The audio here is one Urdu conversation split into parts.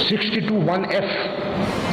62(1)(f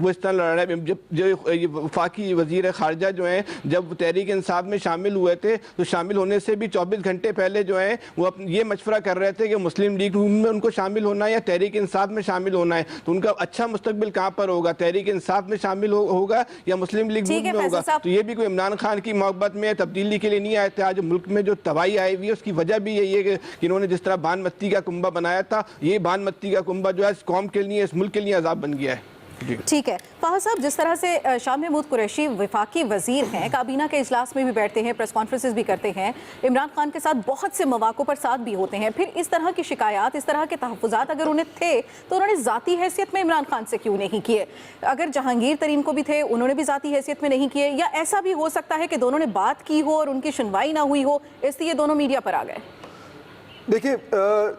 وہ اس طرح لڑ رہے ہیں. جو وفاقی وزیر خارجہ جو ہیں جب تحریک انصاف میں شامل ہوئے تھے تو شامل ہونے سے بھی 24 گھنٹے پہلے جو ہیں وہ یہ مشورہ کر رہے تھے کہ مسلم لیگ میں ان کو شامل ہونا ہے یا تحریک انصاف میں شامل ہونا ہے. تو ان کا اچھا مستقبل کہاں پر ہوگا؟ تحریک انصاف میں شامل ہوگا یا مسلم لیگ میں ہوگا؟ تو یہ بھی کوئی عمران خان کی محبت میں تبدیلی کے لیے نہیں آئے تھے. آج ملک میں جو تباہی آئی ہوئی ہے اس کی وجہ بھی یہی ہے کہ انہوں نے جس طرح بان متی کا کنبہ بنایا تھا, یہ بان متی کا کنبہ جو ہے اس قوم کے لیے, اس ملک کے لیے عذاب بن گیا ہے. ٹھیک ہے فہد صاحب, جس طرح سے شاہ محمود قریشی وفاقی وزیر ہیں, کابینہ کے اجلاس میں بھی بیٹھتے ہیں, پریس کانفرنسز بھی کرتے ہیں, عمران خان کے ساتھ بہت سے مواقع پر ساتھ بھی ہوتے ہیں, پھر اس طرح کی شکایات, اس طرح کے تحفظات اگر انہیں تھے تو انہوں نے ذاتی حیثیت میں عمران خان سے کیوں نہیں کیے؟ اگر جہانگیر ترین کو بھی تھے انہوں نے بھی ذاتی حیثیت میں نہیں کیے, یا ایسا بھی ہو سکتا ہے کہ دونوں نے بات کی ہو اور ان کی سنوائی نہ ہوئی ہو اس لیے دونوں میڈیا پر آ گئے؟ دیکھیں,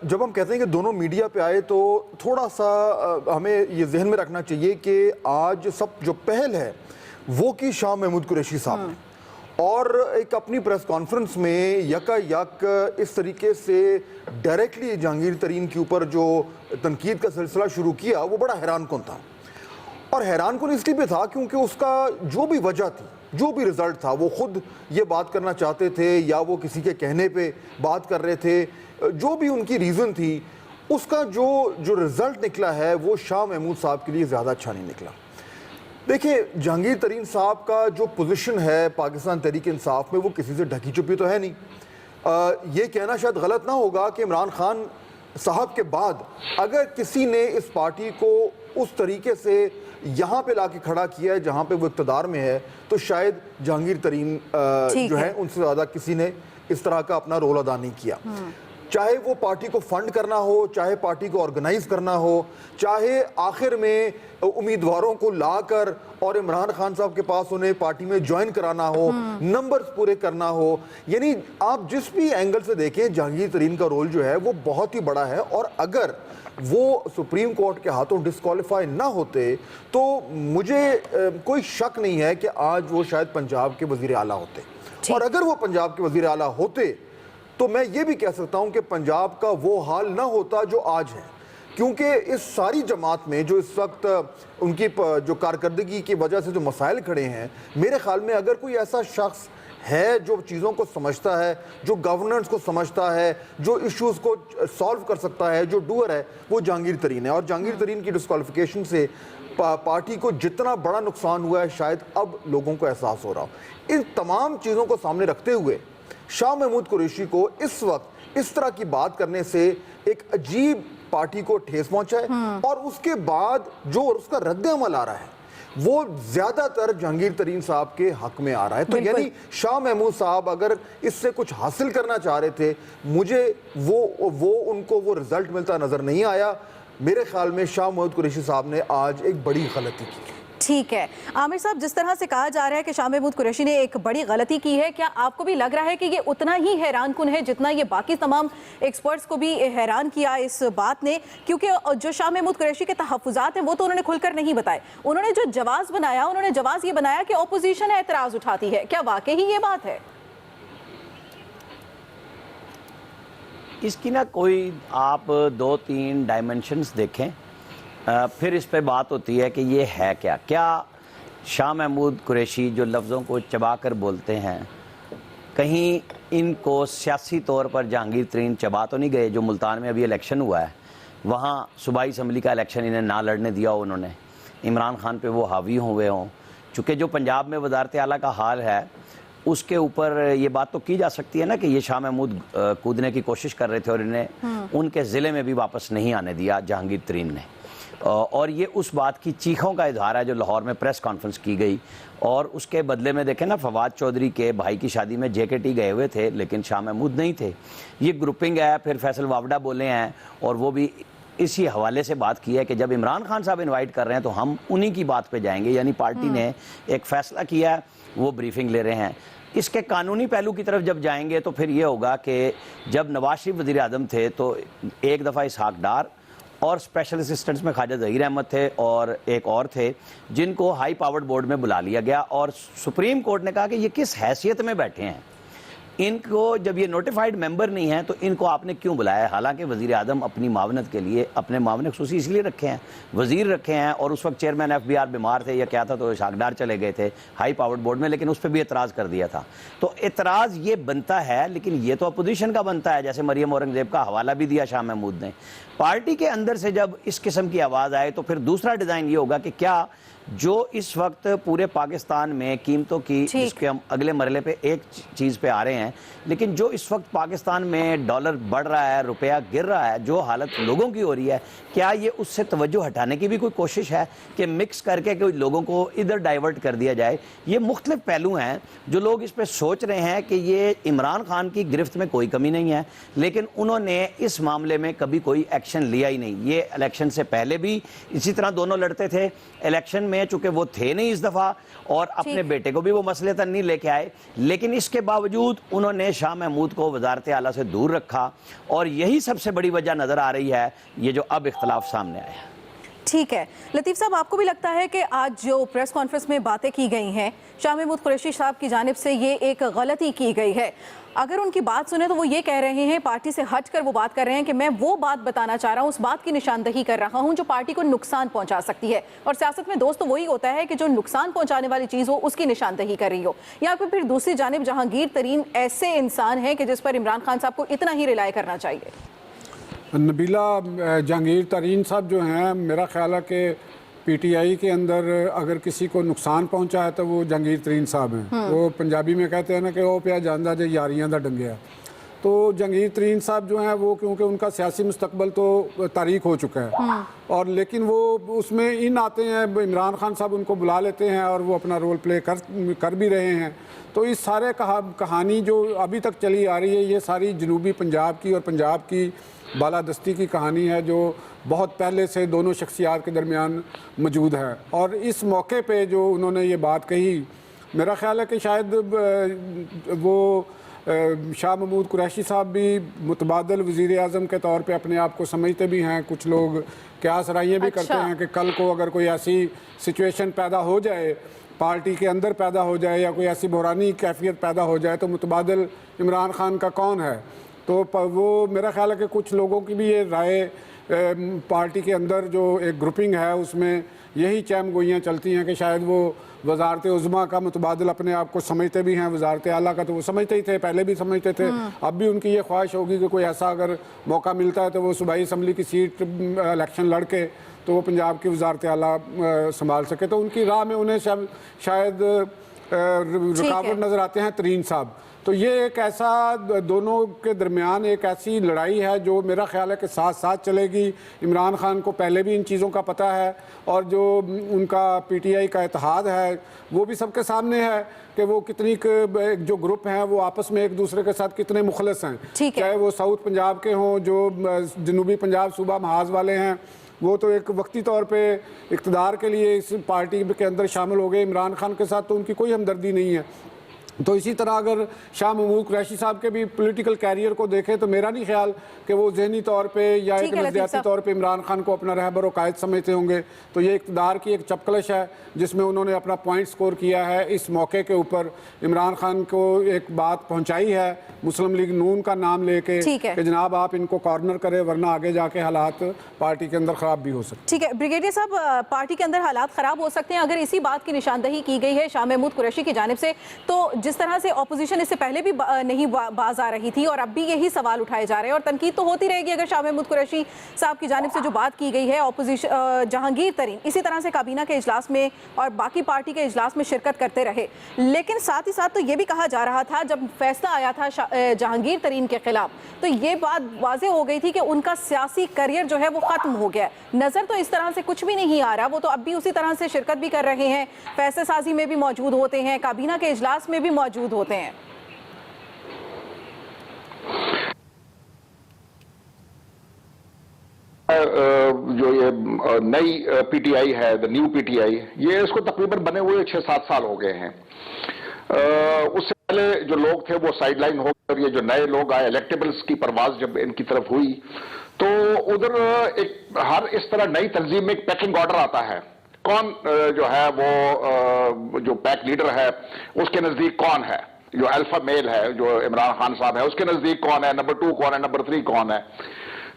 جب ہم کہتے ہیں کہ دونوں میڈیا پہ آئے تو تھوڑا سا ہمیں یہ ذہن میں رکھنا چاہیے کہ آج سب جو پہل ہے وہ کی شاہ محمود قریشی صاحب نے, اور ایک اپنی پریس کانفرنس میں یکا یک اس طریقے سے ڈائریکٹلی جہانگیر ترین کے اوپر جو تنقید کا سلسلہ شروع کیا وہ بڑا حیران کن تھا. اور حیران کن اس لیے بھی تھا کیونکہ اس کا جو بھی وجہ تھی, جو بھی رزلٹ تھا, وہ خود یہ بات کرنا چاہتے تھے یا وہ کسی کے کہنے پہ بات کر رہے تھے, جو بھی ان کی ریزن تھی, اس کا جو رزلٹ نکلا ہے وہ شاہ محمود صاحب کے لیے زیادہ اچھا نہیں نکلا. دیکھیں, جہانگیر ترین صاحب کا جو پوزیشن ہے پاکستان تحریک انصاف میں وہ کسی سے ڈھکی چھپی تو ہے نہیں. یہ کہنا شاید غلط نہ ہوگا کہ عمران خان صاحب کے بعد اگر کسی نے اس پارٹی کو اس طریقے سے یہاں پہ لا کے کھڑا کیا ہے جہاں پہ وہ اقتدار میں ہے تو شاید جہانگیر ترین جو ہے ان سے زیادہ کسی نے اس طرح کا اپنا رول ادا نہیں کیا. چاہے وہ پارٹی کو فنڈ کرنا ہو, چاہے پارٹی کو آرگنائز کرنا ہو, چاہے آخر میں امیدواروں کو لا کر اور عمران خان صاحب کے پاس انہیں پارٹی میں جوائن کرانا ہو, نمبرز پورے کرنا ہو, یعنی آپ جس بھی اینگل سے دیکھیں جہانگیر ترین کا رول جو ہے وہ بہت ہی بڑا ہے. اور اگر وہ سپریم کورٹ کے ہاتھوں ڈسکوالیفائی نہ ہوتے تو مجھے کوئی شک نہیں ہے کہ آج وہ شاید پنجاب کے وزیر اعلیٰ ہوتے, اور اگر وہ پنجاب کے وزیر اعلیٰ ہوتے تو میں یہ بھی کہہ سکتا ہوں کہ پنجاب کا وہ حال نہ ہوتا جو آج ہے. کیونکہ اس ساری جماعت میں جو اس وقت ان کی جو کارکردگی کی وجہ سے جو مسائل کھڑے ہیں, میرے خیال میں اگر کوئی ایسا شخص ہے جو چیزوں کو سمجھتا ہے, جو گورننس کو سمجھتا ہے, جو ایشوز کو سالو کر سکتا ہے, جو ڈوئر ہے, وہ جہانگیر ترین ہے. اور جہانگیر ترین کی ڈسکوالیفیکیشن سے پارٹی کو جتنا بڑا نقصان ہوا ہے شاید اب لوگوں کو احساس ہو رہا ہو. ان تمام چیزوں کو سامنے رکھتے ہوئے شاہ محمود قریشی کو اس وقت اس طرح کی بات کرنے سے ایک عجیب پارٹی کو ٹھیس پہنچا ہے, اور اس کے بعد جو اس کا رد عمل آ رہا ہے وہ زیادہ تر جہانگیر ترین صاحب کے حق میں آ رہا ہے. تو یعنی شاہ محمود صاحب اگر اس سے کچھ حاصل کرنا چاہ رہے تھے, مجھے وہ ان کو وہ رزلٹ ملتا نظر نہیں آیا. میرے خیال میں شاہ محمود قریشی صاحب نے آج ایک بڑی غلطی کی. ٹھیک ہے عامر صاحب, جس طرح سے کہا جا رہا ہے کہ شاہ محمود قریشی نے ایک بڑی غلطی کی ہے, کیا آپ کو بھی لگ رہا ہے کہ یہ اتنا ہی حیران کن ہے جتنا یہ باقی تمام ایکسپرٹس کو بھی حیران کیا اس بات نے؟ کیونکہ جو شاہ محمود قریشی کے تحفظات ہیں وہ تو انہوں نے کھل کر نہیں بتائے, انہوں نے جو جواز بنایا انہوں نے جواز یہ بنایا کہ اپوزیشن اعتراض اٹھاتی ہے. کیا واقعی یہ بات ہے؟ اس کی نا کوئی آپ 2-3 ڈائمنشنز دیکھیں, پھر اس پہ بات ہوتی ہے کہ یہ ہے کیا شاہ محمود قریشی جو لفظوں کو چبا کر بولتے ہیں, کہیں ان کو سیاسی طور پر جہانگیر ترین چبا تو نہیں گئے؟ جو ملتان میں ابھی الیکشن ہوا ہے وہاں صوبائی اسمبلی کا الیکشن انہیں نہ لڑنے دیا ہو انہوں نے, عمران خان پہ وہ حاوی ہوئے ہوں. چونکہ جو پنجاب میں وزارت اعلیٰ کا حال ہے اس کے اوپر یہ بات تو کی جا سکتی ہے نا کہ یہ شاہ محمود کودنے کی کوشش کر رہے تھے اور انہیں ان کے ضلع میں بھی واپس نہیں آنے دیا جہانگیر ترین نے. اور یہ اس بات کی چیخوں کا اظہار ہے جو لاہور میں پریس کانفرنس کی گئی, اور اس کے بدلے میں دیکھیں نا فواد چودھری کے بھائی کی شادی میں JKT گئے ہوئے تھے لیکن شاہ محمود نہیں تھے. یہ گروپنگ ہے. پھر فیصل واوڈا بولے ہیں اور وہ بھی اسی حوالے سے بات کی ہے کہ جب عمران خان صاحب انوائٹ کر رہے ہیں تو ہم انہی کی بات پہ جائیں گے, یعنی پارٹی نے ایک فیصلہ کیا ہے وہ بریفنگ لے رہے ہیں. اس کے قانونی پہلو کی طرف جب جائیں گے تو پھر یہ ہوگا کہ جب نواز شریف وزیر اعظم تھے تو ایک دفعہ اسحاق ڈار اور اسپیشل اسسٹنٹس میں خواجہ ظہیر احمد تھے اور ایک اور تھے جن کو ہائی پاورڈ بورڈ میں بلا لیا گیا, اور سپریم کورٹ نے کہا کہ یہ کس حیثیت میں بیٹھے ہیں, ان کو جب یہ نوٹیفائڈ ممبر نہیں ہیں تو ان کو آپ نے کیوں بلایا ہے؟ حالانکہ وزیر اعظم اپنی معاونت کے لیے اپنے معاون خصوصی اس لیے رکھے ہیں، وزیر رکھے ہیں، اور اس وقت چیئرمین ایف بی آر بیمار تھے یا کیا تھا تو شاکڈار چلے گئے تھے ہائی پاورڈ بورڈ میں، لیکن اس پہ بھی اعتراض کر دیا تھا. تو اعتراض یہ بنتا ہے، لیکن یہ تو اپوزیشن کا بنتا ہے. جیسے مریم اورنگزیب کا حوالہ بھی دیا شاہ محمود نے. پارٹی کے اندر سے جب اس قسم کی آواز آئے تو پھر دوسرا ڈیزائن یہ ہوگا کہ کیا جو اس وقت پورے پاکستان میں قیمتوں کی، جس کے ہم اگلے مرحلے پہ ایک چیز پہ آ رہے ہیں، لیکن جو اس وقت پاکستان میں ڈالر بڑھ رہا ہے، روپیہ گر رہا ہے، جو حالت لوگوں کی ہو رہی ہے، کیا یہ اس سے توجہ ہٹانے کی بھی کوئی کوشش ہے کہ مکس کر کے کوئی لوگوں کو ادھر ڈائیورٹ کر دیا جائے؟ یہ مختلف پہلو ہیں جو لوگ اس پہ سوچ رہے ہیں کہ یہ عمران خان کی گرفت میں کوئی کمی نہیں ہے، لیکن انہوں نے اس معاملے میں کبھی کوئی ایکشن لیا ہی نہیں. یہ الیکشن سے پہلے بھی اسی طرح دونوں لڑتے تھے، الیکشن میں چونکہ وہ تھے نہیں اس دفعہ اور اپنے بیٹے کو بھی وہ مسئلے تک نہیں لے کے آئے، لیکن اس کے باوجود انہوں نے شاہ محمود کو وزارت اعلیٰ سے دور رکھا، اور یہی سب سے بڑی وجہ نظر آ رہی ہے یہ جو اب اختلاف سامنے آیا ہے. ٹھیک ہے لطیف صاحب، آپ کو بھی لگتا ہے کہ آج جو پریس کانفرنس میں باتیں کی گئی ہیں شاہ محمود قریشی صاحب کی جانب سے یہ ایک غلطی کی گئی ہے؟ اگر ان کی بات سنیں تو وہ یہ کہہ رہے ہیں، پارٹی سے ہٹ کر وہ بات کر رہے ہیں کہ میں وہ بات بتانا چاہ رہا ہوں، اس بات کی نشاندہی کر رہا ہوں جو پارٹی کو نقصان پہنچا سکتی ہے. اور سیاست میں دوست تو وہی ہوتا ہے کہ جو نقصان پہنچانے والی چیز ہو اس کی نشاندہی کر رہی ہو. یا پھر دوسری جانب جہانگیر ترین ایسے انسان ہیں کہ جس پر عمران خان صاحب کو اتنا ہی ریلائی کرنا چاہیے. نبیلہ، جہانگیر ترین صاحب جو ہیں، میرا خیال ہے کہ پی ٹی آئی کے اندر اگر کسی کو نقصان پہنچا ہے تو وہ جہانگیر ترین صاحب ہیں. وہ پنجابی میں کہتے ہیں نا کہ وہ پیا جاندہ جے یاریاں دا ڈنگیا. تو جہانگیر ترین صاحب جو ہیں وہ کیونکہ ان کا سیاسی مستقبل تو تاریک ہو چکا ہے، اور لیکن وہ اس میں ان آتے ہیں، عمران خان صاحب ان کو بلا لیتے ہیں اور وہ اپنا رول پلے کر بھی رہے ہیں. تو اس سارے کہانی جو ابھی تک چلی آ رہی ہے، یہ ساری جنوبی پنجاب کی اور پنجاب کی بالادستی کی کہانی ہے جو بہت پہلے سے دونوں شخصیات کے درمیان موجود ہے. اور اس موقع پہ جو انہوں نے یہ بات کہی، میرا خیال ہے کہ شاید وہ شاہ محمود قریشی صاحب بھی متبادل وزیر اعظم کے طور پہ اپنے آپ کو سمجھتے بھی ہیں. کچھ لوگ قیاس رائیاں بھی کرتے ہیں کہ کل کو اگر کوئی ایسی سچویشن پیدا ہو جائے، پارٹی کے اندر پیدا ہو جائے، یا کوئی ایسی بحرانی کیفیت پیدا ہو جائے تو متبادل عمران خان کا کون ہے. تو وہ میرا خیال ہے کہ کچھ لوگوں کی بھی یہ رائے پارٹی کے اندر جو ایک گروپنگ ہے اس میں یہی چیم گوئیاں چلتی ہیں کہ شاید وہ وزارت عظمیٰ کا متبادل اپنے آپ کو سمجھتے بھی ہیں، وزارت اعلیٰ کا تو وہ سمجھتے ہی تھے، پہلے بھی سمجھتے تھے. اب بھی ان کی یہ خواہش ہوگی کہ کوئی ایسا اگر موقع ملتا ہے تو وہ صوبائی اسمبلی کی سیٹ الیکشن لڑ کے تو وہ پنجاب کی وزارت اعلیٰ سنبھال سکے. تو ان کی راہ میں انہیں شاید رکاوٹ نظر آتے ہیں ترین صاحب. تو یہ ایک ایسا دونوں کے درمیان ایک ایسی لڑائی ہے جو میرا خیال ہے کہ ساتھ ساتھ چلے گی. عمران خان کو پہلے بھی ان چیزوں کا پتہ ہے، اور جو ان کا پی ٹی آئی کا اتحاد ہے وہ بھی سب کے سامنے ہے کہ وہ کتنی جو گروپ ہیں وہ آپس میں ایک دوسرے کے ساتھ کتنے مخلص ہیں. چاہے وہ ساؤتھ پنجاب کے ہوں، جو جنوبی پنجاب صوبہ محاذ والے ہیں، وہ تو ایک وقتی طور پہ اقتدار کے لیے اس پارٹی کے اندر شامل ہو گئے. عمران خان کے ساتھ تو ان کی کوئی ہمدردی نہیں ہے. تو اسی طرح اگر شاہ محمود قریشی صاحب کے بھی پولیٹیکل کیریئر کو دیکھیں تو میرا نہیں خیال کہ وہ ذہنی طور پہ یا ایک نظریاتی طور پہ عمران خان کو اپنا رہبر و قائد سمجھتے ہوں گے. تو یہ اقتدار کی ایک چپکلش ہے جس میں انہوں نے اپنا پوائنٹ سکور کیا ہے. اس موقع کے اوپر عمران خان کو ایک بات پہنچائی ہے مسلم لیگ نون کا نام لے کے کہ جناب آپ ان کو کارنر کرے ورنہ آگے جا کے حالات پارٹی کے اندر خراب بھی ہو سکتے ہیں. ٹھیک ہے بریگیڈیئر صاحب، پارٹی کے اندر حالات خراب ہو سکتے ہیں اگر اسی بات کی نشاندہی کی گئی ہے شاہ محمود قریشی کی جانب سے. تو جس طرح سے اپوزیشن اس سے پہلے بھی نہیں باز آ رہی تھی اور اب بھی یہی سوال اٹھائے جا رہے ہیں اور تنقید تو ہوتی رہے گی اگر شاہ محمود قریشی صاحب کی جانب سے جو بات کی گئی ہے. اپوزیشن جہانگیر ترین اسی طرح سے کابینہ کے اجلاس میں اور باقی پارٹی کے اجلاس میں شرکت کرتے رہے، لیکن ساتھ ہی ساتھ تو یہ بھی کہا جا رہا تھا جب فیصلہ آیا تھا جہانگیر ترین کے خلاف تو یہ بات واضح ہو گئی تھی کہ ان کا سیاسی کریئر جو ہے وہ ختم ہو گیا. نظر تو اس طرح سے کچھ بھی نہیں آ رہا، وہ تو اب بھی اسی طرح سے شرکت بھی کر رہے ہیں، فیصلہ سازی میں بھی موجود ہوتے ہیں، کابینہ کے اجلاس میں بھی موجود ہوتے ہیں. جو یہ نئی پی ٹی آئی ہے، نیو پی ٹی آئی، یہ اس کو تقریباً بنے ہوئے 6-7 سال ہو گئے ہیں. اس سے پہلے جو لوگ تھے وہ سائیڈ لائن ہو گئے، اور یہ جو نئے لوگ آئے، الیکٹیبلز کی پرواز جب ان کی طرف ہوئی تو ادھر ایک ہر اس طرح نئی تنظیم میں ایک پیکنگ آرڈر آتا ہے. کون جو ہے وہ جو پیک لیڈر ہے اس کے نزدیک کون ہے، جو الفا میل ہے جو عمران خان صاحب ہے، اس کے نزدیک کون ہے، نمبر 2 کون ہے، نمبر 3 کون ہے.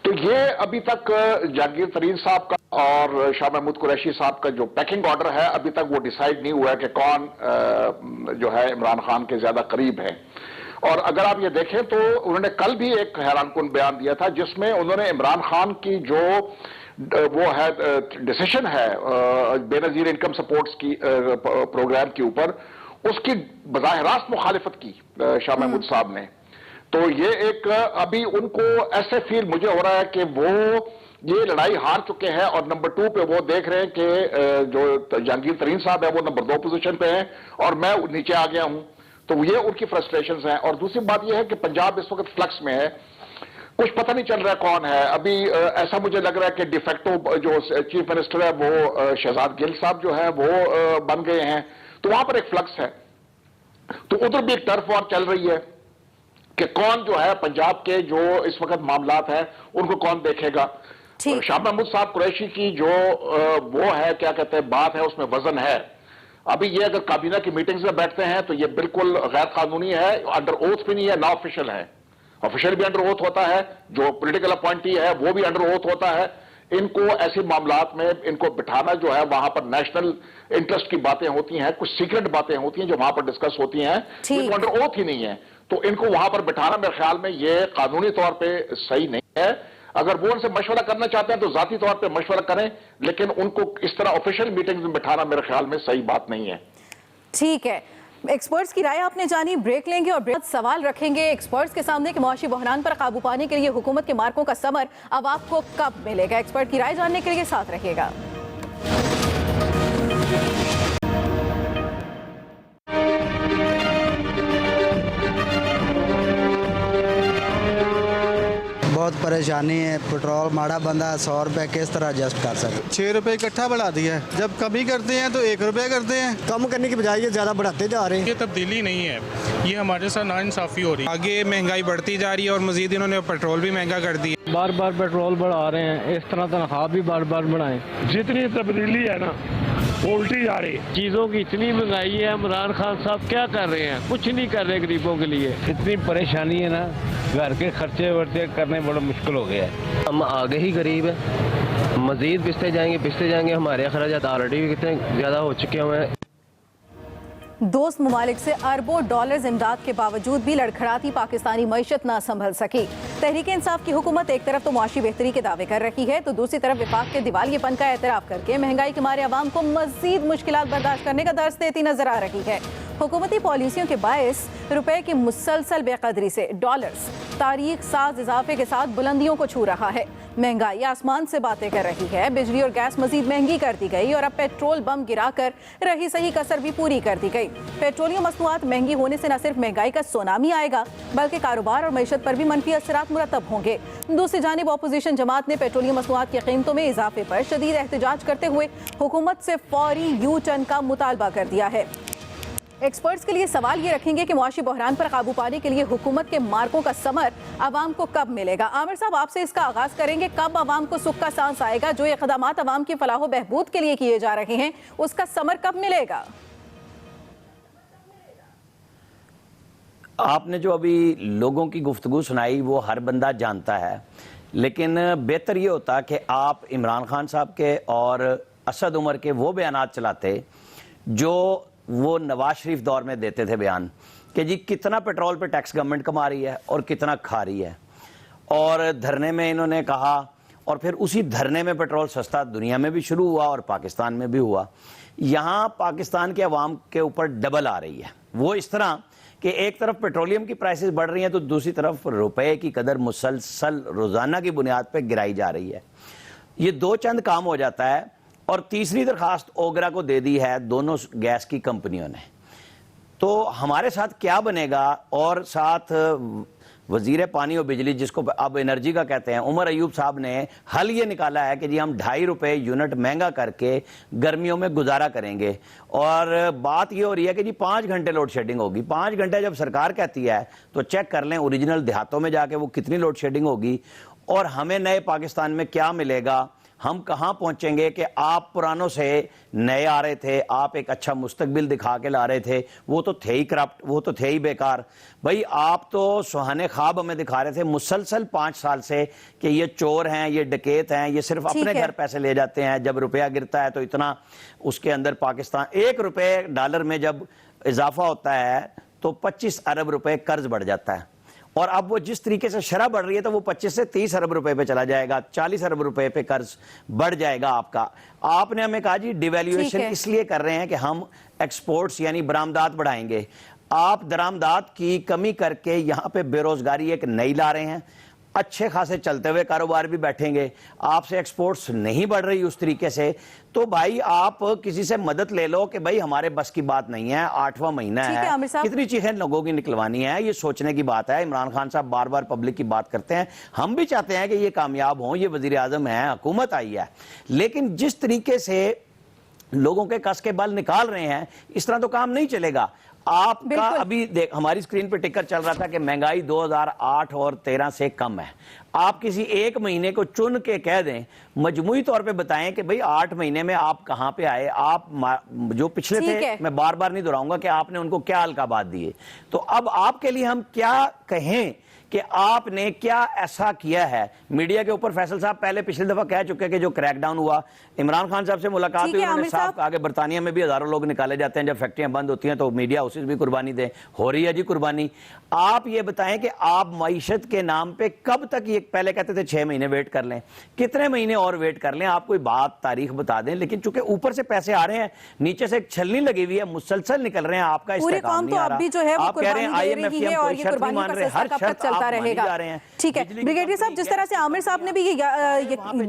تو یہ ابھی تک جہانگیر ترین صاحب کا اور شاہ محمود قریشی صاحب کا جو پیکنگ آرڈر ہے ابھی تک وہ ڈیسائیڈ نہیں ہوا ہے کہ کون جو ہے عمران خان کے زیادہ قریب ہے. اور اگر آپ یہ دیکھیں تو انہوں نے کل بھی ایک حیران کن بیان دیا تھا جس میں انہوں نے عمران خان کی جو وہ ہے ڈیسیشن ہے بے نظیر انکم سپورٹس کی پروگرام کے اوپر، اس کی بظاہر راست مخالفت کی شاہ محمود صاحب نے. تو یہ ایک ابھی ان کو ایسے فیل مجھے ہو رہا ہے کہ وہ یہ لڑائی ہار چکے ہیں، اور نمبر 2 پہ وہ دیکھ رہے ہیں کہ جو جہانگیر ترین صاحب ہے وہ نمبر 2 پوزیشن پہ ہیں اور میں نیچے آ گیا ہوں. تو یہ ان کی فرسٹریشنز ہیں. اور دوسری بات یہ ہے کہ پنجاب اس وقت فلکس میں ہے، کچھ پتہ نہیں چل رہا کون ہے. ابھی ایسا مجھے لگ رہا ہے کہ ڈیفیکٹو جو چیف منسٹر ہے وہ شہزاد گل صاحب جو ہے وہ بن گئے ہیں. تو وہاں پر ایک فلکس ہے. تو ادھر بھی ایک ٹرف وار چل رہی ہے کہ کون جو ہے پنجاب کے جو اس وقت معاملات ہیں ان کو کون دیکھے گا. شاہ محمود صاحب قریشی کی جو وہ ہے کیا کہتے ہیں بات ہے اس میں وزن ہے. ابھی یہ اگر کابینہ کی میٹنگز میں بیٹھتے ہیں تو یہ بالکل غیر قانونی ہے، انڈر اوتھ بھی نہیں ہے، نا آفیشل ہے. آفیشل بھی انڈر اوتھ ہوتا ہے، جو پولیٹیکل اپوائنٹی ہے وہ بھی انڈر اوتھ ہوتا ہے. ان کو ایسے معاملات میں ان کو بٹھانا جو ہے وہاں پر نیشنل انٹرسٹ کی باتیں ہوتی ہیں، کچھ سیکرٹ باتیں ہوتی ہیں جو وہاں پر ڈسکس ہوتی ہیں، وہ انڈر اوتھ ہی نہیں ہے. تو ان کو وہاں پر بٹھانا میرے خیال میں یہ قانونی طور پہ صحیح نہیں ہے. اگر وہ ان سے مشورہ کرنا چاہتے ہیں تو ذاتی طور پہ مشورہ کریں، لیکن ان کو اس طرح آفیشیل میٹنگز میں بٹھانا میرے خیال میں صحیح بات نہیں ہے. ٹھیک ہے، ایکسپرٹس کی رائے آپ نے جانی. بریک لیں گے اور سوال رکھیں گے ایکسپرٹس کے سامنے کہ معاشی بحران پر قابو پانے کے لیے حکومت کے مارکوں کا ثمر اب آپ کو کب ملے گا. ایکسپرٹ کی رائے جاننے کے لیے ساتھ رہیے گا. بہت پریشانی ہے. پیٹرول ماڑا بندہ 100 روپے کس طرح ایڈجسٹ کر سکتے. 6 روپے اکٹھا بڑھا دیا ہے، جب کمی کرتے ہیں تو 1 روپے کرتے ہیں. کم کرنے کی بجائے یہ زیادہ بڑھاتے جا رہے ہیں. یہ تبدیلی نہیں ہے، یہ ہمارے ساتھ ناانصافی ہو رہی ہے. آگے مہنگائی بڑھتی جا رہی ہے اور مزید انہوں نے پیٹرول بھی مہنگا کر دی. بار بار پیٹرول بڑھا رہے ہیں، اس طرح تنخواہ بھی بار بار بڑھائیں. جتنی تبدیلی ہے نا الٹی جا رہی. چیزوں کی اتنی مہنگائی ہے، عمران خان صاحب کیا کر رہے ہیں؟ کچھ نہیں کر رہے غریبوں کے لیے. اتنی پریشانی ہے نا، گھر کے خرچے ورچے کرنے بڑا مشکل ہو گیا ہے. ہم آگے ہی غریب ہیں، مزید پستے جائیں گے. ہمارے اخراجات آلریڈی بھی کتنے زیادہ ہو چکے ہوئے ہیں. دوست ممالک سے اربوں ڈالرز امداد کے باوجود بھی لڑکھڑاتی پاکستانی معیشت نہ سنبھل سکی. تحریک انصاف کی حکومت ایک طرف تو معاشی بہتری کے دعوے کر رہی ہے تو دوسری طرف وفاق کے دیوالیے پن کا اعتراف کر کے مہنگائی کے مارے عوام کو مزید مشکلات برداشت کرنے کا درس دیتی نظر آ رہی ہے. حکومتی پالیسیوں کے باعث روپے کی مسلسل بے قدری سے ڈالرز تاریخ ساز اضافے کے ساتھ بلندیوں کو چھو رہا ہے. مہنگائی آسمان سے باتیں کر رہی ہے. بجلی اور گیس مزید مہنگی کر دی گئی اور اب پیٹرول بم گرا کر رہی صحیح کسر بھی پوری کر دی گئی. پیٹرولیم مصنوعات مہنگی ہونے سے نہ صرف مہنگائی کا سونامی آئے گا بلکہ کاروبار اور معیشت پر بھی منفی اثرات مرتب ہوں گے. دوسری جانب اپوزیشن جماعت نے پیٹرولیم مصنوعات کی قیمتوں میں اضافے پر شدید احتجاج کرتے ہوئے حکومت سے فوری یو ٹرن کا مطالبہ کر دیا ہے. ایکسپرٹس کے لیے سوال یہ رکھیں گے کہ معاشی بحران پر قابو پانے کے لیے حکومت کے مارکوں کا ثمر عوام کو کب ملے گا. عامر صاحب آپ سے اس کا آغاز کریں گے. کب عوام کو سکھ کا سانس آئے گا؟ جو اقدامات عوام کی فلاح و بہبود کے لیے کیے جا رہے ہیں اس کا ثمر کب ملے گا؟ آپ نے جو ابھی لوگوں کی گفتگو سنائی وہ ہر بندہ جانتا ہے، لیکن بہتر یہ ہوتا کہ آپ عمران خان صاحب کے اور اسد عمر کے وہ بیانات چلاتے جو وہ نواز شریف دور میں دیتے تھے بیان کہ جی کتنا پیٹرول پہ ٹیکس گورنمنٹ کما رہی ہے اور کتنا کھا رہی ہے. اور دھرنے میں انہوں نے کہا، اور پھر اسی دھرنے میں پیٹرول سستا دنیا میں بھی شروع ہوا اور پاکستان میں بھی ہوا. یہاں پاکستان کے عوام کے اوپر ڈبل آ رہی ہے. وہ اس طرح کہ ایک طرف پیٹرولیم کی پرائسز بڑھ رہی ہیں تو دوسری طرف روپے کی قدر مسلسل روزانہ کی بنیاد پہ گرائی جا رہی ہے. یہ دو چند کام ہو جاتا ہے. اور تیسری درخواست اوگرا کو دے دی ہے دونوں گیس کی کمپنیوں نے. تو ہمارے ساتھ کیا بنے گا؟ اور ساتھ وزیر پانی اور بجلی جس کو اب انرجی کا کہتے ہیں عمر ایوب صاحب نے حل یہ نکالا ہے کہ جی ہم 2.5 روپے یونٹ مہنگا کر کے گرمیوں میں گزارا کریں گے. اور بات یہ ہو رہی ہے کہ جی 5 گھنٹے لوڈ شیڈنگ ہوگی. 5 گھنٹے جب سرکار کہتی ہے تو چیک کر لیں اوریجنل دیہاتوں میں جا کے وہ کتنی لوڈ شیڈنگ ہوگی اور ہمیں نئے پاکستان میں کیا ملے گا. ہم کہاں پہنچیں گے کہ آپ پرانوں سے نئے آ رہے تھے, آپ ایک اچھا مستقبل دکھا کے لا رہے تھے, وہ تو تھے ہی کرپٹ, وہ تو تھے ہی بیکار. بھائی آپ تو سہانے خواب ہمیں دکھا رہے تھے مسلسل 5 سال سے کہ یہ چور ہیں, یہ ڈکیت ہیں, یہ صرف اپنے گھر پیسے لے جاتے ہیں, جب روپیہ گرتا ہے تو اتنا اس کے اندر پاکستان $1 میں جب اضافہ ہوتا ہے تو 25 ارب روپے قرض بڑھ جاتا ہے. اور اب وہ جس طریقے سے شرح بڑھ رہی ہے تو وہ 25 سے 30 ارب روپے پہ چلا جائے گا, 40 ارب روپے پہ قرض بڑھ جائے گا آپ کا. آپ نے ہمیں کہا جی ڈیویلیویشن اس لیے کر رہے ہیں کہ ہم ایکسپورٹس یعنی برآمدات بڑھائیں گے. آپ درآمدات کی کمی کر کے یہاں پہ بے روزگاری ایک نئی لا رہے ہیں, اچھے خاصے چلتے ہوئے کاروبار بھی بیٹھیں گے, آپ سے ایکسپورٹس نہیں بڑھ رہی اس طریقے سے, تو بھائی آپ کسی سے مدد لے لو کہ بھائی ہمارے بس کی بات نہیں ہے, 8واں مہینہ ہے, کتنی چیزیں لوگوں کی نکلوانی ہے, یہ سوچنے کی بات ہے. عمران خان صاحب بار بار پبلک کی بات کرتے ہیں, ہم بھی چاہتے ہیں کہ یہ کامیاب ہوں, یہ وزیر اعظم ہیں, حکومت آئی ہے, لیکن جس طریقے سے لوگوں کے کس کے بل نکال رہے ہیں اس طرح تو کام نہیں چلے گا. آپ کا ابھی دیکھ ہماری سکرین پہ ٹکر چل رہا تھا کہ مہنگائی 2008 اور 13 سے کم ہے. آپ کسی ایک مہینے کو چن کے کہہ دیں, مجموعی طور پہ بتائیں کہ بھئی 8 مہینے میں آپ کہاں پہ آئے, آپ جو پچھلے تھے میں بار بار نہیں دہراؤں گا کہ آپ نے ان کو کیا القابات دیے. تو اب آپ کے لیے ہم کیا کہیں کہ آپ نے کیا ایسا کیا ہے. میڈیا کے اوپر فیصل صاحب پہلے پچھلی دفعہ کہہ چکے کہ جو کریک ڈاؤن ہوا, عمران خان صاحب سے ملاقات ہوئی, انہوں نے صاف کہا کہ برطانیہ میں بھی ہزاروں لوگ نکالے جاتے ہیں جب فیکٹریاں بند ہوتی ہیں تو میڈیا اسے بھی قربانی دے, ہو رہی ہے جی قربانی. آپ یہ بتائیں کہ آپ معیشت کے نام پہ کب تک, یہ پہلے کہتے تھے 6 مہینے ویٹ کر لیں, کتنے مہینے اور ویٹ کر لیں, آپ کوئی بات تاریخ بتا دیں. لیکن چونکہ اوپر سے پیسے آ رہے ہیں, نیچے سے ایک چھلنی لگی ہوئی ہے, مسلسل نکل رہے ہیں, آپ کا استحکام نہیں آ رہا. آپ کہہ رہے ہیں آئی ایم ایف کی ہم کوئی شرط نہیں مان رہے, ہر شرط آپ مانی جا رہے ہیں. ٹھیک ہے بریگیڈیئر صاحب, جس طرح سے عامر صاحب نے بھی یہ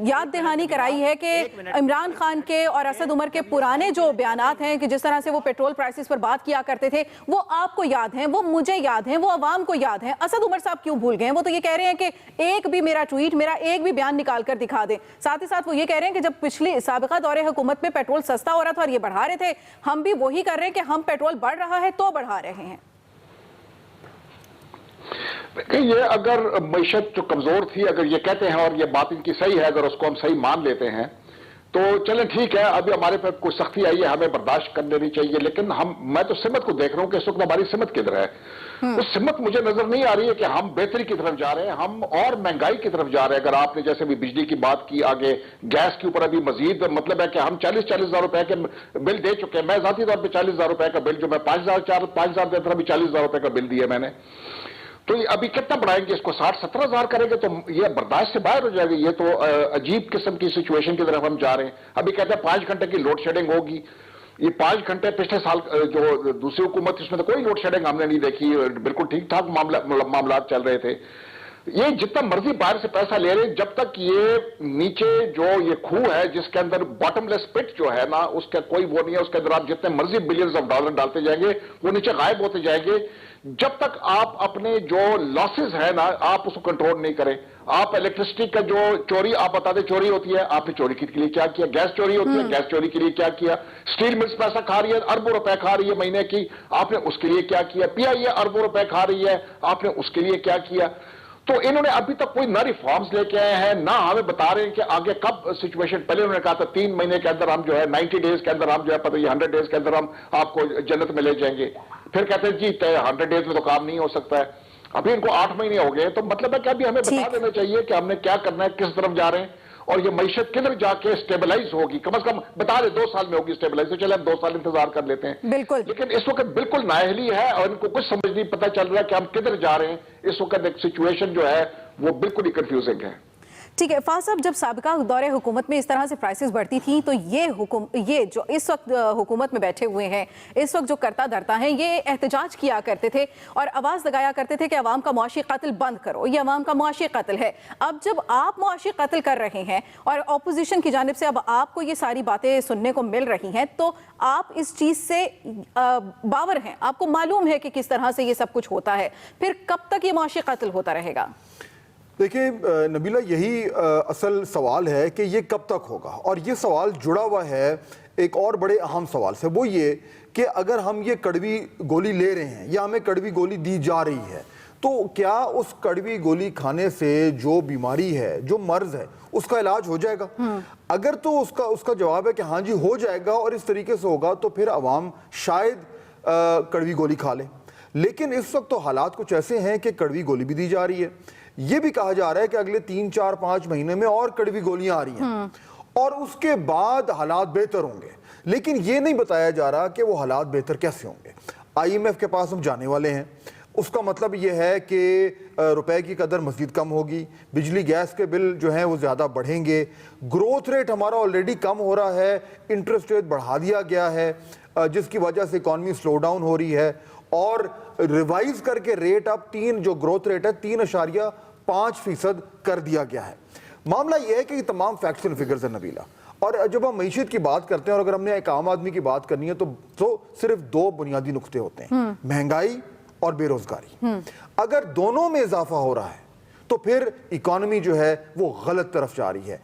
یاد دہانی کرائی ہے کہ عمران خان کے اور اسد عمر کے پرانے جو بیانات ہیں کہ جس طرح سے وہ پیٹرول پرائسز پر بات کیا کرتے تھے, وہ آپ کو یاد ہیں, وہ مجھے یاد ہیں, وہ عوام کو یاد ہیں. اسد عمر صاحب کیوں بھول گئے ہیں؟ وہ تو یہ کہہ رہے ہیں کہ ایک بھی میرا ٹویٹ, میرا ایک بھی بیان نکال کر دکھا دیں. ساتھ ہی ساتھ وہ یہ کہہ رہے ہیں کہ جب پچھلی سابقہ دور حکومت میں پیٹرول سستا ہو رہا تھا اور یہ بڑھا رہے تھے, ہم بھی وہی کر رہے ہیں کہ ہم پیٹرول بڑھ رہا ہے تو بڑھا رہے ہیں. کہ یہ اگر معیشت جو کمزور تھی, اگر یہ کہتے ہیں اور یہ بات ان کی صحیح ہے, اگر اس کو ہم صحیح مان لیتے ہیں تو چلیں ٹھیک ہے, ابھی ہمارے پہ کوئی سختی آئی ہے, ہمیں برداشت کر لینی چاہیے. لیکن میں تو سمت کو دیکھ رہا ہوں کہ اس وقت ہماری سمت کدھر ہے. اس سمت مجھے نظر نہیں آ رہی ہے کہ ہم بہتری کی طرف جا رہے ہیں, ہم اور مہنگائی کی طرف جا رہے ہیں. اگر آپ نے جیسے بھی بجلی کی بات کی, آگے گیس کے اوپر ابھی مزید مطلب ہے کہ ہم 40,000 روپے کے بل دے چکے ہیں. میں ذاتی طور پہ 40,000 روپے کا بل, جو میں 5,000 دیتا تھا, ابھی 40,000 روپے کا بل دیا میں نے. تو یہ ابھی کتنا بڑھائیں گے اس کو, 60-70 ہزار کریں گے تو یہ برداشت سے باہر ہو جائے گا. یہ تو عجیب قسم کی سچویشن کی طرف ہم جا رہے ہیں. ابھی کہتے ہیں 5 گھنٹے کی لوڈ شیڈنگ ہوگی. یہ 5 گھنٹے پچھلے سال جو دوسری حکومت اس میں تو کوئی لوڈ شیڈنگ ہم نے نہیں دیکھی, بالکل ٹھیک ٹھاک معاملات چل رہے تھے. یہ جتنا مرضی باہر سے پیسہ لے رہے ہیں, جب تک یہ نیچے جو یہ کھو ہے جس کے اندر باٹم لیس پٹ جو ہے نا, اس کا کوئی وہ نہیں ہے. اس کے اندر آپ جتنے مرضی بلینز آف ڈالر ڈالتے جائیں گے وہ نیچے غائب ہوتے جائیں گے. جب تک آپ اپنے جو لاسز ہے نا, آپ اس کو کنٹرول نہیں کریں. آپ الیکٹرسٹی کا جو چوری آپ بتا دیں چوری ہوتی ہے, آپ نے چوری کے لیے کیا کیا. گیس چوری ہوتی ہے, گیس چوری کے لیے کیا کیا. اسٹیل ملز پیسہ کھا رہی ہے, اربوں روپے کھا رہی ہے مہینے کی, آپ نے اس کے لیے کیا کیا. پی آئی اے اربوں روپے کھا رہی ہے, آپ نے اس کے لیے کیا کیا. تو انہوں نے ابھی تک کوئی نہ ریفارمز لے کے آئے ہیں, نہ ہمیں بتا رہے ہیں کہ آگے کب سچویشن. پہلے انہوں نے کہا تھا 3 مہینے کے اندر ہم جو ہے 90 ڈیز کے اندر ہم جو ہے پتہ یہ 100 ڈیز کے اندر ہم آپ کو جنت میں لے جائیں گے. پھر کہتے ہیں جی 100 ڈیز میں تو کام نہیں ہو سکتا ہے. ابھی ان کو 8 مہینے ہو گئے, تو مطلب ہے کہ ابھی ہمیں بتا دینا چاہیے کہ ہم نے کیا کرنا ہے, کس طرف جا رہے ہیں, اور یہ معیشت کدھر جا کے سٹیبلائز ہوگی. کم از کم بتا دیں 2 سال میں ہوگی سٹیبلائز, تو چلے ہم 2 سال انتظار کر لیتے ہیں. بالکل. لیکن اس وقت بالکل نااہلی ہے اور ان کو کچھ سمجھ نہیں پتہ چل رہا ہے کہ ہم کدھر جا رہے ہیں. اس وقت ایک سچویشن جو ہے وہ بالکل ہی کنفیوزنگ ہے. ٹھیک ہے فاض صاحب, جب سابقہ دور حکومت میں اس طرح سے پرائسز بڑھتی تھیں تو یہ جو اس وقت حکومت میں بیٹھے ہوئے ہیں, اس وقت جو کرتا دھرتا ہیں, یہ احتجاج کیا کرتے تھے اور آواز لگایا کرتے تھے کہ عوام کا معاشی قتل بند کرو, یہ عوام کا معاشی قتل ہے. اب جب آپ معاشی قتل کر رہے ہیں اور اپوزیشن کی جانب سے اب آپ کو یہ ساری باتیں سننے کو مل رہی ہیں, تو آپ اس چیز سے باور ہیں, آپ کو معلوم ہے کہ کس طرح سے یہ سب کچھ ہوتا ہے, پھر کب تک یہ معاشی قتل ہوتا رہے گا؟ دیکھیں نبیلہ, یہی اصل سوال ہے کہ یہ کب تک ہوگا. اور یہ سوال جڑا ہوا ہے ایک اور بڑے اہم سوال سے, وہ یہ کہ اگر ہم یہ کڑوی گولی لے رہے ہیں یا ہمیں کڑوی گولی دی جا رہی ہے, تو کیا اس کڑوی گولی کھانے سے جو بیماری ہے، جو مرض ہے، اس کا علاج ہو جائے گا؟ اگر تو اس کا جواب ہے کہ ہاں جی ہو جائے گا اور اس طریقے سے ہوگا، تو پھر عوام شاید کڑوی گولی کھا لے. لیکن اس وقت تو حالات کچھ ایسے ہیں کہ کڑوی گولی بھی دی جا رہی ہے. یہ بھی کہا جا رہا ہے کہ اگلے 3 4 5 مہینے میں اور کڑوی گولیاں آ رہی ہیں اور اس کے بعد حالات بہتر ہوں گے. لیکن یہ نہیں بتایا جا رہا کہ وہ حالات بہتر کیسے ہوں گے. IMF کے پاس ہم جانے والے ہیں، اس کا مطلب یہ ہے کہ روپے کی قدر مزید کم ہوگی، بجلی گیس کے بل جو ہیں وہ زیادہ بڑھیں گے، گروتھ ریٹ ہمارا آلریڈی کم ہو رہا ہے، انٹرسٹ ریٹ بڑھا دیا گیا ہے جس کی وجہ سے اکانومی سلو ڈاؤن ہو رہی ہے، اور ریوائز کر کے ریٹ اب جو گروتھ ریٹ ہے 3.5% کر دیا گیا ہے. معاملہ یہ ہے کہ یہ تمام فیکٹس اینڈ فگرز ہیں نبیلہ. اور جب ہم معیشت کی بات کرتے ہیں اور اگر ہم نے ایک عام آدمی کی بات کرنی ہے تو صرف 2 بنیادی نقطے ہوتے ہیں، مہنگائی اور بے روزگاری. اگر دونوں میں اضافہ ہو رہا ہے تو پھر اکانومی جو ہے وہ غلط طرف جا رہی ہے.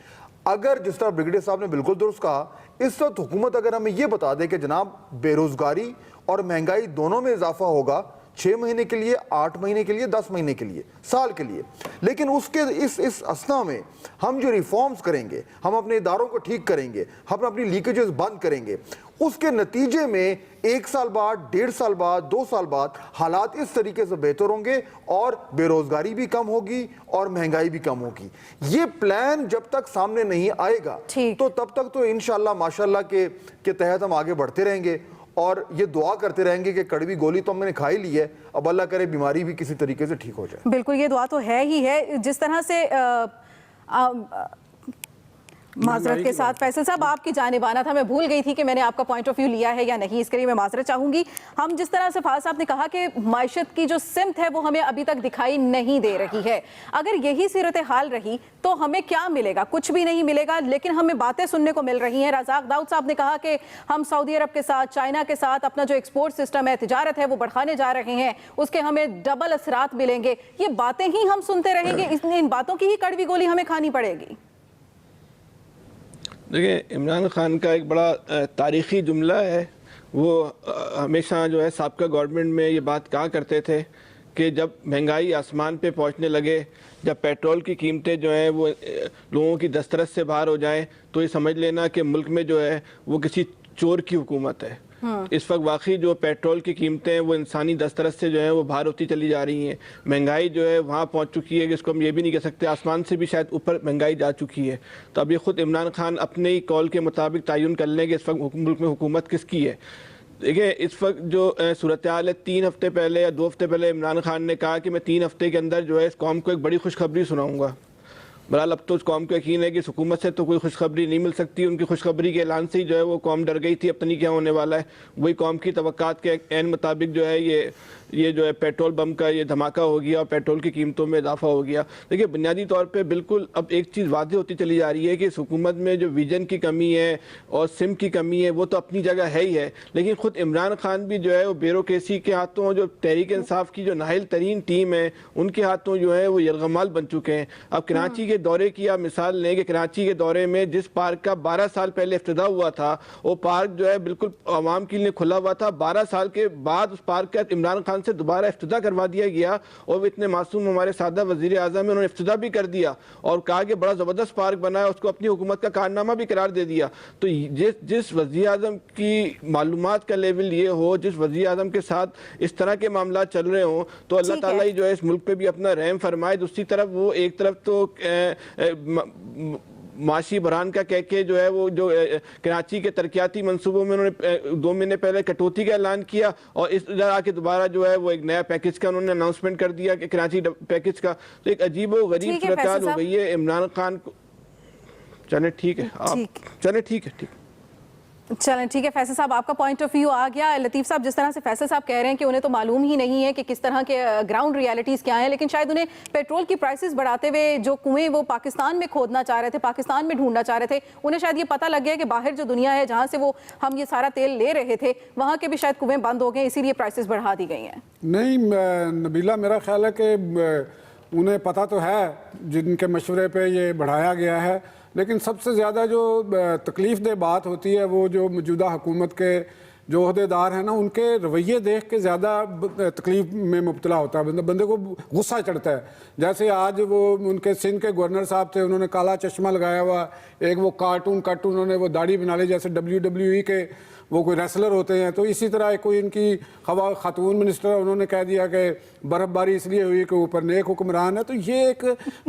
اگر جس طرح بریگیڈیئر صاحب نے بالکل درست کہا، اس وقت حکومت اگر ہمیں یہ بتا دے کہ جناب بے روزگاری اور مہنگائی دونوں میں اضافہ ہوگا 6 مہینے کے لیے، 8 مہینے کے لیے، 10 مہینے کے لیے، سال کے لیے، لیکن اس اسنا میں ہم جو ریفارمز کریں گے، ہم اپنے اداروں کو ٹھیک کریں گے، ہم اپنی لیکیجز بند کریں گے، اس کے نتیجے میں 1 سال بعد، 1.5 سال بعد، 2 سال بعد حالات اس طریقے سے بہتر ہوں گے اور بے روزگاری بھی کم ہوگی اور مہنگائی بھی کم ہوگی. یہ پلان جب تک سامنے نہیں آئے گا تو تب تک تو انشاءاللہ ماشاءاللہ کے تحت ہم آگے بڑھتے رہیں گے اور یہ دعا کرتے رہیں گے کہ کڑوی گولی تو ہم نے کھائی لی ہے، اب اللہ کرے بیماری بھی کسی طریقے سے ٹھیک ہو جائے. بالکل یہ دعا تو ہے ہی ہے. جس طرح سے معذرت کے ساتھ فیصل صاحب آپ کی جانب آنا تھا، میں بھول گئی تھی کہ میں نے آپ کا پوائنٹ آف ویو لیا ہے یا نہیں، اس کے لیے میں معذرت چاہوں گی. ہم جس طرح سے فاضل صاحب نے کہا کہ معیشت کی جو سمت ہے وہ ہمیں ابھی تک دکھائی نہیں دے رہی ہے. اگر یہی صورتحال رہی تو ہمیں کیا ملے گا؟ کچھ بھی نہیں ملے گا، لیکن ہمیں باتیں سننے کو مل رہی ہیں. رزاق داؤد صاحب نے کہا کہ ہم سعودی عرب کے ساتھ، چائنا کے ساتھ اپنا جو ایکسپورٹ سسٹم ہے، تجارت ہے، وہ بڑھانے جا رہے ہیں، اس کے ہمیں ڈبل اثرات ملیں گے. یہ باتیں ہی ہم سنتے رہیں گے، ان باتوں کی ہی کڑوی گولی ہمیں کھانی پڑے گی. دیکھیں، عمران خان کا ایک بڑا تاریخی جملہ ہے. وہ ہمیشہ جو ہے سابقہ گورنمنٹ میں یہ بات کہا کرتے تھے کہ جب مہنگائی آسمان پہ پہنچنے لگے، جب پیٹرول کی قیمتیں جو ہیں وہ لوگوں کی دسترس سے باہر ہو جائیں، تو یہ سمجھ لینا کہ ملک میں جو ہے وہ کسی چور کی حکومت ہے. اس وقت واقعی جو پیٹرول کی قیمتیں وہ انسانی دسترس سے جو ہے وہ باہر ہوتی چلی جا رہی ہیں. مہنگائی جو ہے وہاں پہنچ چکی ہے کہ اس کو ہم یہ بھی نہیں کہہ سکتے، آسمان سے بھی شاید اوپر مہنگائی جا چکی ہے. تو اب یہ خود عمران خان اپنے ہی کال کے مطابق تعین کر لیں کہ اس وقت ملک میں حکومت کس کی ہے. دیکھیں، اس وقت جو صورتحال ہے، 3 ہفتے پہلے یا 2 ہفتے پہلے عمران خان نے کہا کہ میں 3 ہفتے کے اندر جو ہے اس قوم کو ایک بڑی خوشخبری سناؤں گا. بہرحال اب تو اس قوم کو یقین ہے کہ اس حکومت سے تو کوئی خوشخبری نہیں مل سکتی. ان کی خوشخبری کے اعلان سے ہی جو ہے وہ قوم ڈر گئی تھی، اب تو نہیں کیا ہونے والا ہے. وہی قوم کی توقعات کے عین مطابق جو ہے یہ جو ہے پیٹرول بم کا یہ دھماکہ ہو گیا اور پیٹرول کی قیمتوں میں اضافہ ہو گیا. دیکھیے، بنیادی طور پہ بالکل اب ایک چیز واضح ہوتی چلی جا رہی ہے کہ اس حکومت میں جو ویژن کی کمی ہے اور سم کی کمی ہے وہ تو اپنی جگہ ہے ہی ہے، لیکن خود عمران خان بھی جو ہے وہ بیوروکریسی کے ہاتھوں، جو تحریک انصاف کی جو نااہل ترین ٹیم ہے ان کے ہاتھوں جو ہے وہ یرغمال بن چکے ہیں. اب کراچی کے دورے کی آپ مثال لیں کہ کراچی کے دورے میں جس پارک کا 12 سال پہلے افتتاح ہوا تھا، وہ پارک جو ہے بالکل عوام کے لیے کھلا ہوا تھا. 12 سال کے بعد اس پارک کا عمران خان سے دوبارہ افتتاح کروا دیا گیا، اور وہ اتنے معصوم ہمارے سادہ وزیر اعظم ہیں، انہوں نے افتتاح بھی کر دیا اور کہا کہ بڑا زبردست پارک بنا ہے، اس کو اپنی حکومت کا کارنامہ بھی قرار دے دیا. تو جس وزیر اعظم کی معلومات کا لیول یہ ہو، جس وزیر اعظم کے ساتھ اس طرح کے معاملات چل رہے ہوں، تو اللہ تعالیٰ ہی جو ہے اس ملک پہ بھی اپنا رحم فرمائے. دوسری طرف وہ ایک طرف تو معاشی بحران کا کہہ کے جو ہے وہ جو کراچی کے ترقیاتی منصوبوں میں انہوں نے 2 مہینے پہلے کٹوتی کا اعلان کیا، اور اس ادھر آ کے دوبارہ جو ہے وہ ایک نیا پیکج کا انہوں نے اناؤنسمنٹ کر دیا کہ کراچی پیکج کا. تو ایک عجیب و غریب صورتحال ہو گئی ہے. عمران خان کو چلیں ٹھیک ہے، چلیں ٹھیک ہے. فیصل صاحب آپ کا پوائنٹ آف ویو آ گیا. لطیف صاحب، جس طرح سے فیصل صاحب کہہ رہے ہیں کہ انہیں تو معلوم ہی نہیں ہے کہ کس طرح کے گراؤنڈ ریالٹیز کیا ہیں، لیکن شاید انہیں پیٹرول کی پرائسز بڑھاتے ہوئے جو کنویں وہ پاکستان میں کھودنا چاہ رہے تھے، پاکستان میں ڈھونڈنا چاہ رہے تھے، انہیں شاید یہ پتہ لگ گیا کہ باہر جو دنیا ہے جہاں سے وہ ہم یہ سارا تیل لے رہے تھے، وہاں کے بھی شاید کنویں بند ہو گئے، اسی لیے پرائسز بڑھا دی گئی ہیں. نہیں نبیلہ، میرا خیال ہے کہ انہیں پتہ تو ہے جن کے مشورے پہ یہ بڑھایا گیا ہے، لیکن سب سے زیادہ جو تکلیف دہ بات ہوتی ہے وہ جو موجودہ حکومت کے جو عہدیدار ہیں نا ان کے رویے دیکھ کے زیادہ تکلیف میں مبتلا ہوتا ہے بندے کو غصہ چڑھتا ہے. جیسے آج وہ ان کے سندھ کے گورنر صاحب تھے, انہوں نے کالا چشمہ لگایا ہوا, ایک وہ کارٹون کٹ انہوں نے وہ داڑھی بنا لی جیسے WWE کے وہ کوئی ریسلر ہوتے ہیں. تو اسی طرح کوئی ان کی خاتون منسٹر انہوں نے کہہ دیا کہ برف باری اس لیے ہوئی کہ اوپر نیک حکمران ہے. تو یہ ایک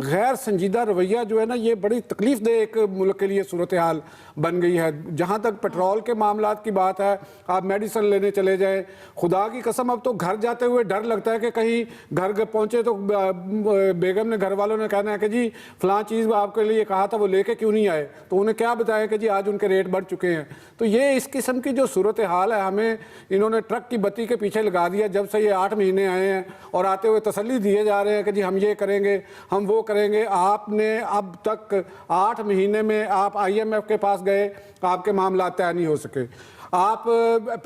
غیر سنجیدہ رویہ جو ہے نا یہ بڑی تکلیف دہ ایک ملک کے لیے صورتحال بن گئی ہے. جہاں تک پیٹرول کے معاملات کی بات ہے, آپ میڈیسن لینے چلے جائیں, خدا کی قسم اب تو گھر جاتے ہوئے ڈر لگتا ہے کہ کہیں گھر پہنچے تو بیگم نے گھر والوں نے کہنا ہے کہ جی فلاں چیز آپ کے لیے کہا تھا وہ لے کے کیوں نہیں آئے, تو انہیں کیا بتایا کہ جی آج ان کے ریٹ بڑھ چکے ہیں. تو یہ اس قسم کی جو صورتحال ہے ہمیں انہوں نے ٹرک کی بتی کے پیچھے لگا دیا جب سے یہ 8 مہینے آئے ہیں, اور آتے ہوئے تسلی دیے جا رہے ہیں کہ جی ہم یہ کریں گے ہم وہ کریں گے. آپ نے اب تک 8 مہینے میں آپ IMF کے پاس گئے, آپ کے معاملات طے نہیں ہو سکے. آپ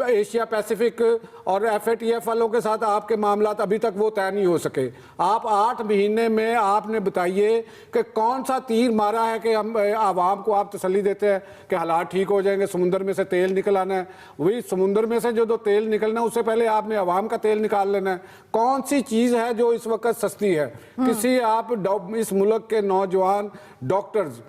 ایشیا پیسیفک اور FATF والوں کے ساتھ آپ کے معاملات ابھی تک وہ طے نہیں ہو سکے. آپ 8 مہینے میں آپ نے بتائیے کہ کون سا تیر مارا ہے کہ ہم عوام کو آپ تسلی دیتے ہیں کہ حالات ٹھیک ہو جائیں گے, سمندر میں سے تیل نکل آنا ہے. وہی سمندر میں سے جو تیل نکلنا ہے اس سے پہلے آپ نے عوام کا تیل نکال لینا ہے. کون سی چیز ہے جو اس وقت سستی ہے؟ کسی آپ اس ملک کے نوجوان ڈاکٹرز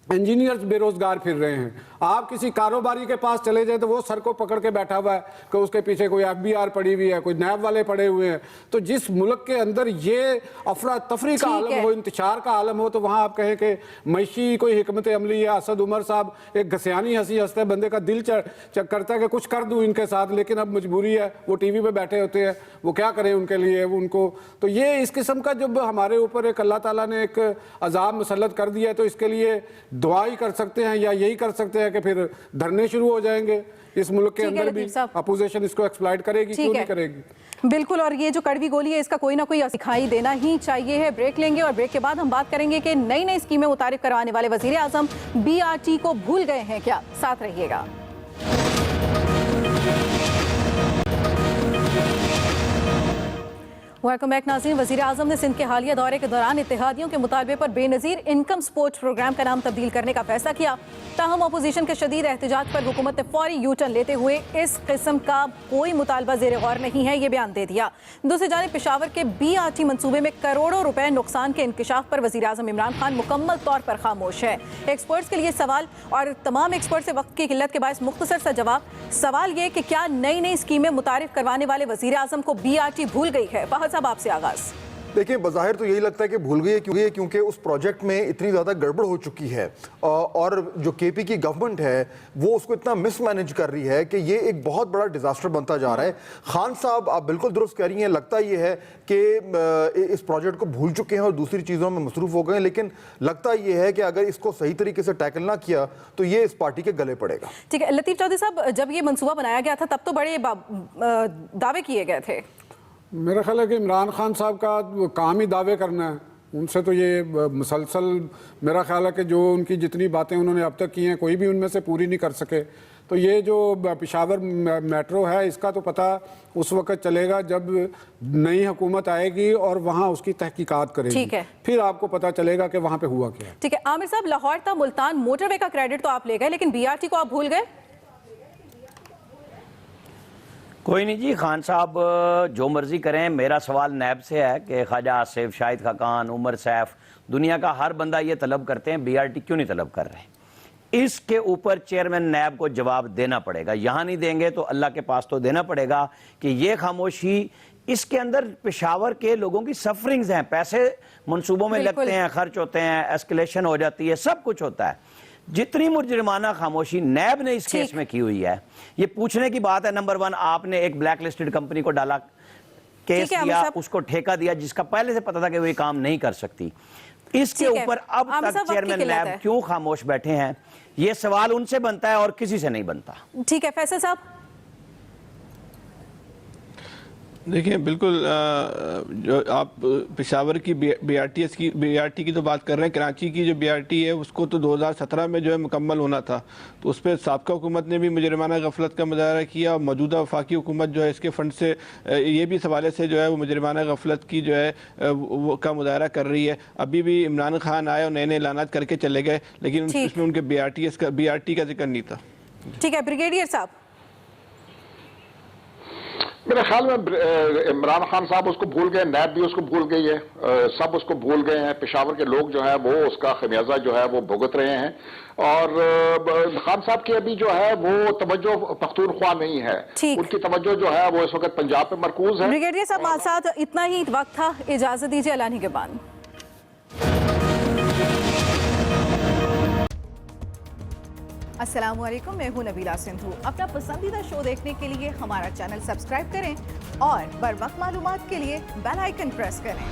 انجینئرز بے روزگار پھر رہے ہیں. آپ کسی کاروباری کے پاس چلے جائیں تو وہ سر کو پکڑ کے بیٹھا ہوا ہے کہ اس کے پیچھے کوئی FBR پڑی ہوئی ہے, کوئی نیب والے پڑے ہوئے ہیں. تو جس ملک کے اندر یہ افراتفری کا عالم ہو, انتشار کا عالم ہو, تو وہاں آپ کہیں کہ معاشی کوئی حکمت عملی ہے. اسد عمر صاحب ایک گھسیانی ہنسی ہنستے, بندے کا دل کرتا ہے کہ کچھ کر دوں ان کے ساتھ, لیکن اب مجبوری ہے, وہ ٹی وی پہ بیٹھے ہوتے ہیں, وہ کیا کریں ان کے لیے ان کو. تو یہ اس قسم کا جب ہمارے اوپر ایک اللہ تعالیٰ نے ایک عذاب مسلط کر دیا ہے تو اس کے لیے دعا ہی کر سکتے ہیں یا یہی کر سکتے ہیں کہ پھر دھرنے شروع ہو جائیں گے. اس ملک کے اندر بھی اپوزیشن اس کو ایکسپلائٹ کرے گی, کیوں نہیں کرے گی. بالکل, اور یہ جو کڑوی گولی ہے اس کا کوئی نہ کوئی دکھائی دینا ہی چاہیے ہے. بریک لیں گے اور بریک کے بعد ہم بات کریں گے کہ نئی اسکیمیں متعارف کروانے والے وزیر اعظم BRT کو بھول گئے ہیں کیا. ساتھ رہیے گا. ویلکم بیک ناظرین. وزیر اعظم نے سندھ کے حالیہ دورے کے دوران اتحادیوں کے مطالبے پر بے نظیر انکم سپورٹ پروگرام کا نام تبدیل کرنے کا فیصلہ کیا. تاہم اپوزیشن کے شدید احتجاج پر حکومت نے فوری یو ٹرن لیتے ہوئے اس قسم کا کوئی مطالبہ زیر غور نہیں ہے یہ بیان دے دیا. دوسری جانب پشاور کے BRT منصوبے میں کروڑوں روپے نقصان کے انکشاف پر وزیر اعظم عمران خان مکمل طور پر خاموش ہے. ایکسپرٹس کے لیے سوال اور تمام ایکسپرٹ سے وقت کی قلت کے باعث مختصر سا جواب. سوال یہ کہ کیا نئی اسکیمیں متعارف کروانے والے وزیر اعظم کو BRT بھول گئی ہے؟ فہد صاحب آپ سے آغاز. دیکھیں بظاہر تو یہی لگتا ہے کہ بھول گئی ہے کیونکہ اس پروجیکٹ میں اتنی زیادہ گڑبڑ ہو چکی ہے اور جو KP کی گورنمنٹ ہے وہ اس کو اتنا مس مینج کر رہی ہے کہ یہ ایک بہت بڑا ڈیزاسٹر بنتا جا رہا ہے. خان صاحب آپ بالکل درست کہہ رہی ہیں, لگتا یہ ہے کہ اس پروجیکٹ کو بھول چکے ہیں اور دوسری چیزوں میں مصروف ہو گئے ہیں, لیکن لگتا یہ ہے کہ اگر اس کو صحیح طریقے سے ٹیکل نہ کیا تو یہ اس پارٹی کے گلے پڑے گا. ٹھیک ہے لطیف چودھری صاحب, جب یہ منصوبہ بنایا گیا تھا تب تو بڑے دعوے کیے گئے تھے. میرا خیال ہے کہ عمران خان صاحب کا کام ہی دعوے کرنا ہے, ان سے تو یہ مسلسل میرا خیال ہے کہ جو ان کی جتنی باتیں انہوں نے اب تک کی ہیں کوئی بھی ان میں سے پوری نہیں کر سکے. تو یہ جو پشاور میٹرو ہے اس کا تو پتہ اس وقت چلے گا جب نئی حکومت آئے گی اور وہاں اس کی تحقیقات کرے گی, پھر آپ کو پتہ چلے گا کہ وہاں پہ ہوا کیا ہے. ٹھیک ہے عامر صاحب, لاہور تا ملتان موٹر وے کا کریڈٹ تو آپ لے گئے لیکن BRT کو آپ بھول گئے. کوئی نہیں جی, خان صاحب جو مرضی کریں. میرا سوال نیب سے ہے کہ خواجہ آصف, شاہد خاقان, عمر سیف, دنیا کا ہر بندہ یہ طلب کرتے ہیں BRT کیوں نہیں طلب کر رہے. اس کے اوپر چیئرمین نیب کو جواب دینا پڑے گا. یہاں نہیں دیں گے تو اللہ کے پاس تو دینا پڑے گا کہ یہ خاموشی, اس کے اندر پشاور کے لوگوں کی سفرنگز ہیں, پیسے منصوبوں میں لگتے ہیں, خرچ ہوتے ہیں, ایسکلیشن ہو جاتی ہے, سب کچھ ہوتا ہے. جتنی مجرمانہ خاموشی نیب نے اس کیس میں کی ہوئی ہے, یہ پوچھنے کی بات ہے. نمبر 1, آپ نے ایک بلیک لسٹڈ کمپنی کو ڈالا, کیس دیا, اس کو ٹھیکہ دیا جس کا پہلے سے پتا تھا کہ وہ یہ کام نہیں کر سکتی. اس کے اوپر اب تک چیئرمین نیب کیوں خاموش بیٹھے ہیں, یہ سوال ان سے بنتا ہے اور کسی سے نہیں بنتا. ٹھیک ہے فیصل صاحب. دیکھیں بالکل جو آپ پشاور کی BRT کی تو بات کر رہے ہیں, کراچی کی جو BRT ہے اس کو تو 2017 میں جو ہے مکمل ہونا تھا, تو اس پہ سابقہ حکومت نے بھی مجرمانہ غفلت کا مظاہرہ کیا, اور موجودہ وفاقی حکومت جو ہے اس کے فنڈ سے یہ بھی اس حوالے سے جو ہے وہ مجرمانہ غفلت کی جو ہے وہ کا مظاہرہ کر رہی ہے. ابھی بھی عمران خان آئے اور نئے اعلانات کر کے چلے گئے, لیکن اس میں ان کے BRT کا ذکر نہیں تھا. ٹھیک ہے بریگیڈیئر صاحب. میرے خیال میں عمران خان صاحب اس کو بھول گئے, نیب بھی اس کو بھول گئی ہے, سب اس کو بھول گئے ہیں. پشاور کے لوگ جو ہے وہ اس کا خمیازہ جو ہے وہ بھگت رہے ہیں, اور خان صاحب کی ابھی جو ہے وہ توجہ پختونخوا نہیں ہے, ان کی توجہ جو ہے وہ اس وقت پنجاب پہ مرکوز ہے. بریگیڈیئر صاحب ہمارے ساتھ اتنا ہی وقت تھا, اجازت دیجیے اعلان کے بعد. السلام علیکم, میں ہوں نبیلہ سندھو. اپنا پسندیدہ شو دیکھنے کے لیے ہمارا چینل سبسکرائب کریں اور بر وقت معلومات کے لیے بیل آئیکن پریس کریں.